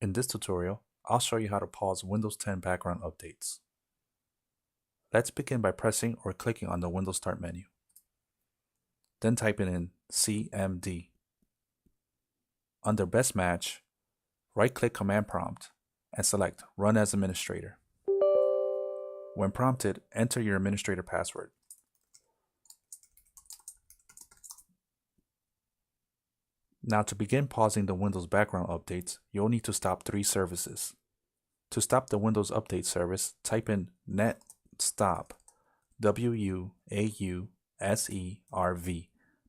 In this tutorial, I'll show you how to pause Windows 10 background updates. Let's begin by pressing or clicking on the Windows Start menu. Then typing in CMD. Under Best Match, right-click Command Prompt and select Run as Administrator. When prompted, enter your administrator password. Now to begin pausing the Windows background updates, you'll need to stop 3 services. To stop the Windows Update service, type in net stop wuauserv,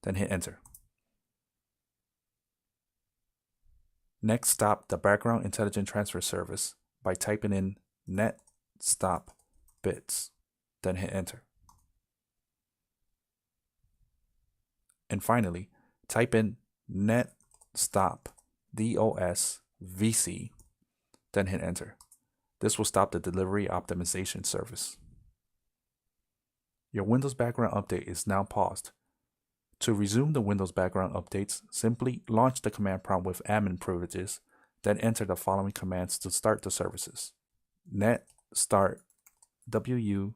then hit enter. Next, stop the background intelligent transfer service by typing in net stop bits, then hit enter. And finally, type in net stop dosvc, then hit enter. This will stop the delivery optimization service. Your Windows background update is now paused. To resume the Windows background updates, simply launch the command prompt with admin privileges, then enter the following commands to start the services. Net start wuauserv,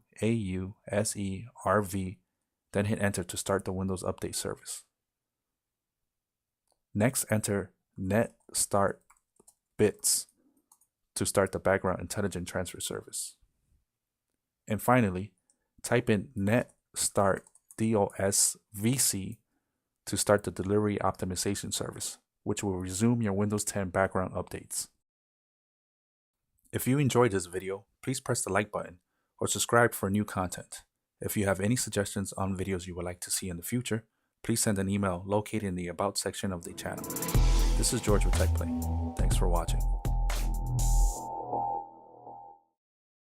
then hit enter to start the Windows Update service. Next, enter net start bits to start the background intelligent transfer service. And finally, type in net start dosvc to start the delivery optimization service, which will resume your Windows 10 background updates. If you enjoyed this video, please press the like button or subscribe for new content. If you have any suggestions on videos you would like to see in the future, please send an email located in the About section of the channel. This is George with TechPlay. Thanks for watching.